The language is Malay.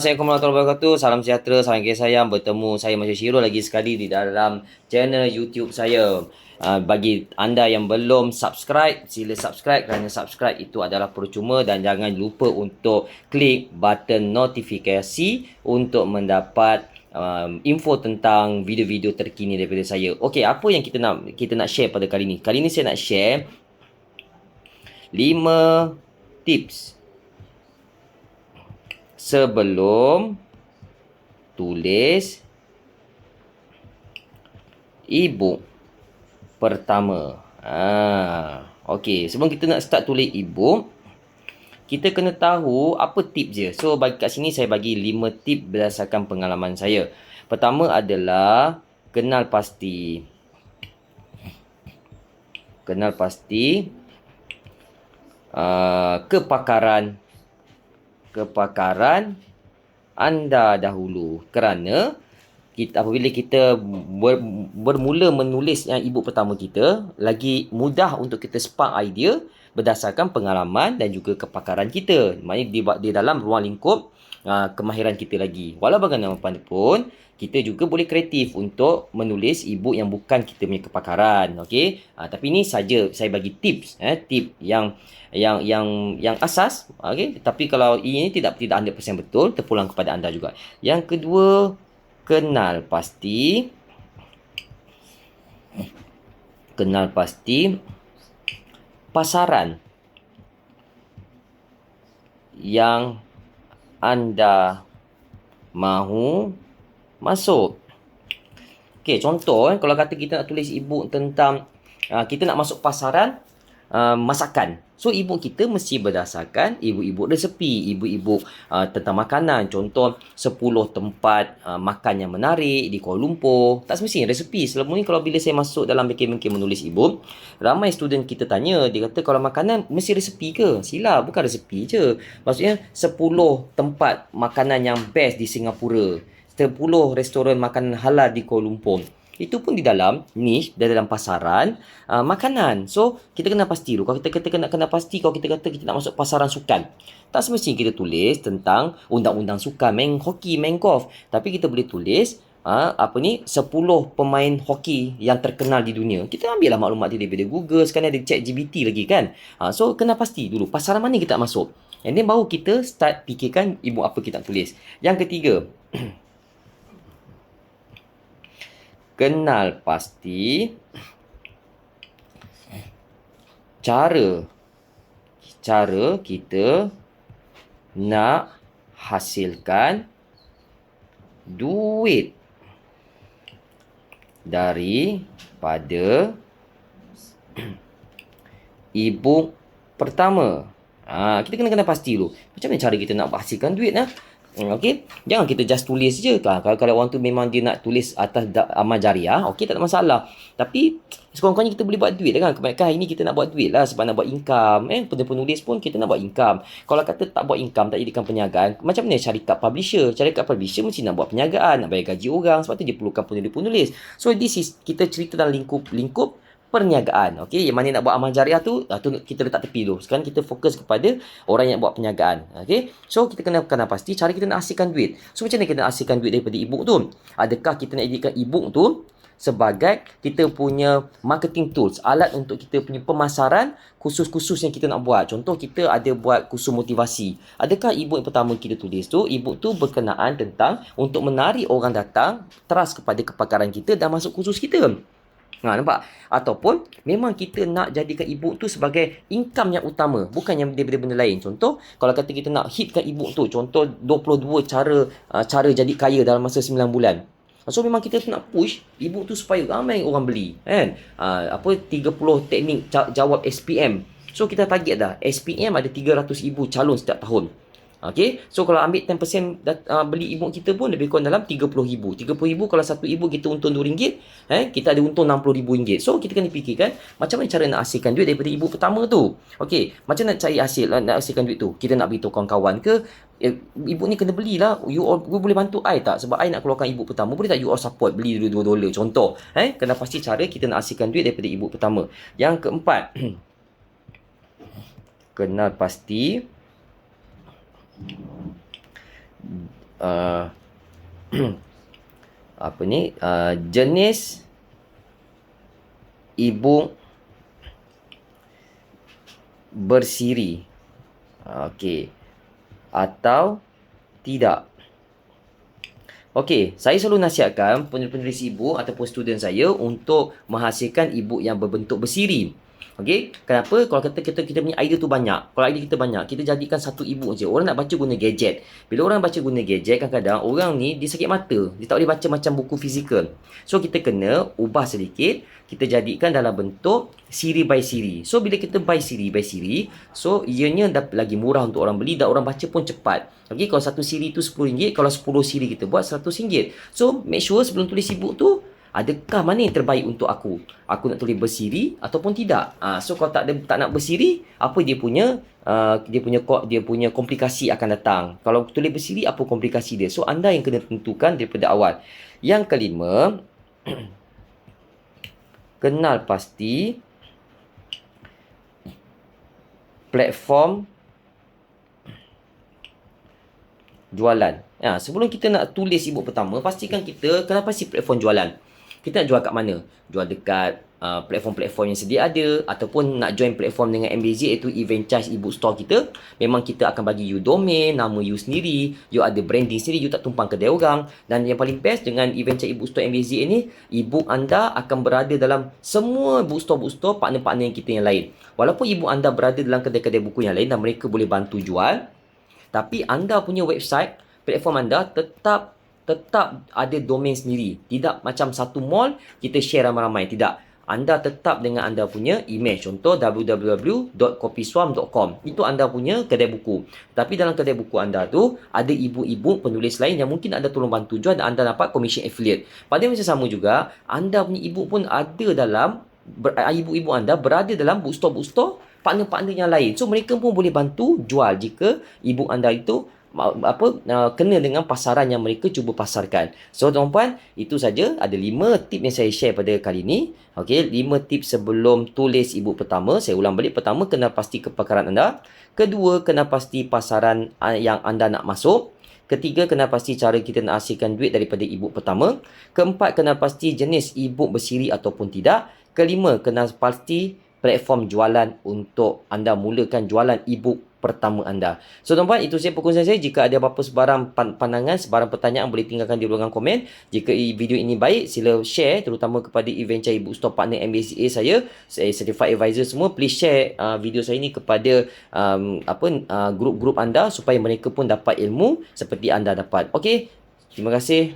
Assalamualaikum warahmatullahi wabarakatuh. Salam sejahtera, salam kasih sayang. Bertemu saya Masya Syirul lagi sekali di dalam channel YouTube saya. Bagi anda yang belum subscribe, sila subscribe kerana subscribe itu adalah percuma dan jangan lupa untuk klik button notifikasi untuk mendapat info tentang video-video terkini daripada saya. Okey, apa yang kita nak share pada kali ni? Kali ni saya nak share 5 tips sebelum tulis e-book pertama. Okey, sebelum kita nak start tulis e-book, kita kena tahu apa tips je. So, kat sini saya bagi 5 tips berdasarkan pengalaman saya. Pertama adalah kenal pasti kepakaran anda dahulu, kerana apabila kita bermula menulis yang e-book pertama kita, lagi mudah untuk kita spark idea berdasarkan pengalaman dan juga kepakaran kita. Maknanya di dalam ruang lingkup kemahiran kita lagi. Walau bagaimanapun, kita juga boleh kreatif untuk menulis e-book yang bukan kita punya kepakaran. Okey, tapi ini saja saya bagi tips, tip yang asas. Okey, tapi kalau ini tidak 100% betul, terpulang kepada anda juga. Yang kedua, kenal pasti pasaran yang anda mahu masuk. Okey, contoh kalau kata kita nak tulis e-book tentang kita nak masuk pasaran masakan. So, e-book kita mesti berdasarkan e-book resepi, e-book tentang makanan. Contoh 10 tempat makan yang menarik di Kuala Lumpur. Tak semestinya resepi. Selama ni kalau bila saya masuk dalam bengkel-bengkel menulis e-book, ramai student kita tanya, dia kata kalau makanan mesti resepi ke? Sila, bukan resepi je. Maksudnya 10 tempat makanan yang best di Singapura, 10 restoran makanan halal di Kuala Lumpur. Itu pun di dalam niche, dalam pasaran makanan. So, kita kena pasti dulu. Kalau kita kena pasti, kalau kita kata kita nak masuk pasaran sukan, tak semestinya kita tulis tentang undang-undang sukan, main hoki, main golf. Tapi kita boleh tulis 10 pemain hoki yang terkenal di dunia. Kita ambil lah maklumat daripada Google. Sekarang ada ChatGPT lagi kan. So, kena pasti dulu pasaran mana kita nak masuk. And then baru kita start fikirkan e-book apa kita nak tulis. Yang ketiga, kenal pasti cara kita nak hasilkan duit daripada e-book pertama. Kita kena pasti dulu macam mana cara kita nak hasilkan duit. Okey, jangan kita just tulis je. Kalau orang tu memang dia nak tulis atas amal jariah, okey, tak ada masalah. Tapi sekurang-kurangnya kita boleh buat duit lah kan. Kebanyakan hari ni kita nak buat duit lah sebab nak buat income. Penulis pun kita nak buat income. Kalau kata tak buat income, tak jadikan perniagaan, macam mana syarikat publisher? Syarikat publisher mesti nak buat perniagaan, nak bayar gaji orang. Sebab tu dia perlukan penulis-penulis. So this is, kita cerita dalam lingkup perniagaan. Okey, yang mana nak buat amal jariah tu kita letak tepi dulu. Sekarang kita fokus kepada orang yang buat perniagaan. Okey, so kita kena pasti cara kita nak hasilkan duit. So macam mana kita nak hasilkan duit daripada e-book tu? Adakah kita nak jadikan e-book tu sebagai kita punya marketing tools, alat untuk kita punya pemasaran khusus-khusus yang kita nak buat? Contoh kita ada buat kursus motivasi. Adakah e-book yang pertama kita tulis tu, e-book tu berkenaan tentang untuk menarik orang datang trust kepada kepakaran kita dan masuk kursus kita? Nampak? Ataupun memang kita nak jadikan e-book tu sebagai income yang utama, bukan yang daripada benda lain. Contoh, kalau kata kita nak hitkan e-book tu, contoh 22 cara jadi kaya dalam masa 9 bulan. So memang kita nak push e-book tu supaya ramai orang beli, kan? 30 teknik jawab SPM. So kita target dah, SPM ada 300,000 calon setiap tahun. Okey, so kalau ambil 10% beli e-book kita pun lebih kurang dalam 30,000. 30,000 kalau satu e-book kita untung RM2, kita ada untung RM60,000. So kita kena fikirkan macam mana cara nak hasilkan duit daripada e-book pertama tu. Okey, macam nak cari nak hasilkan duit tu? Kita nak beritahu kawan-kawan ke e-book ni kena belilah. You boleh bantu I tak? Sebab I nak keluarkan e-book pertama. Boleh tak you all support beli dulu $2? Contoh, kena pasti cara kita nak hasilkan duit daripada e-book pertama. Yang keempat, kenal pasti apa ni? Jenis ibu bersiri. Okey. Atau tidak. Okey, saya selalu nasihatkan penulis ibu ataupun student saya untuk menghasilkan ibu yang berbentuk bersiri. Okey, kenapa? Kalau kita punya idea tu banyak. Kalau idea kita banyak, kita jadikan satu ibu je. Orang nak baca guna gadget. Bila orang baca guna gadget, kadang-kadang orang ni dia sakit mata. Dia tak boleh baca macam buku fizikal. So kita kena ubah sedikit. Kita jadikan dalam bentuk siri by siri. So bila kita buy siri by siri, so ianya lagi murah untuk orang beli dan orang baca pun cepat. Okey, kalau satu siri tu RM10, kalau 10 siri kita buat RM100. So make sure sebelum tulis ebook tu, adakah mana yang terbaik untuk aku? Aku nak tulis bersiri ataupun tidak? So kalau tak nak bersiri, apa dia punya komplikasi akan datang. Kalau tulis bersiri, apa komplikasi dia? So anda yang kena tentukan daripada awal. Yang kelima, kenal pasti platform jualan. Sebelum kita nak tulis ebook pertama, pastikan kita kenal pasti platform jualan. Kita nak jual kat mana? Jual dekat platform-platform yang sedia ada, ataupun nak join platform dengan MBZ, iaitu Event Charge Ebook Store kita. Memang kita akan bagi you domain, nama you sendiri, you ada branding sendiri, you tak tumpang kedai orang. Dan yang paling best dengan Event Charge Ebook Store MBZ ini, ebook anda akan berada dalam semua bookstore partner-partner yang kita yang lain. Walaupun ebook anda berada dalam kedai-kedai buku yang lain dan mereka boleh bantu jual, tapi anda punya website, platform anda tetap ada domain sendiri. Tidak macam satu mall kita share ramai-ramai. Tidak. Anda tetap dengan anda punya image. Contoh www.copyswarm.com. Itu anda punya kedai buku. Tapi dalam kedai buku anda tu ada ibu-ibu penulis lain yang mungkin anda tolong bantu jual dan anda dapat commission affiliate. Pada masa sama juga, anda punya ibu pun ada dalam ibu-ibu anda berada dalam bookstore partner-partner yang lain. So mereka pun boleh bantu jual jika ibu anda itu kena dengan pasaran yang mereka cuba pasarkan. So tuan-puan, itu saja ada 5 tip yang saya share pada kali ini. Okey, 5 tips sebelum tulis ebook pertama. Saya ulang balik. Pertama, kenal pasti kepakaran anda. Kedua, kenal pasti pasaran yang anda nak masuk. Ketiga, kenal pasti cara kita nak hasilkan duit daripada ebook pertama. Keempat, kenal pasti jenis ebook bersiri ataupun tidak. Kelima, kenal pasti platform jualan untuk anda mulakan jualan ebook pertama anda. So tuan-tuan, itu saja perkongsian saya. Jika ada apa-apa sebarang pandangan, sebarang pertanyaan, boleh tinggalkan di ruangan komen. Jika video ini baik, sila share terutama kepada Event Charge Ebook Store partner MBCA saya certified advisor semua. Please share video saya ini kepada grup-grup anda supaya mereka pun dapat ilmu seperti anda dapat. Okey, terima kasih.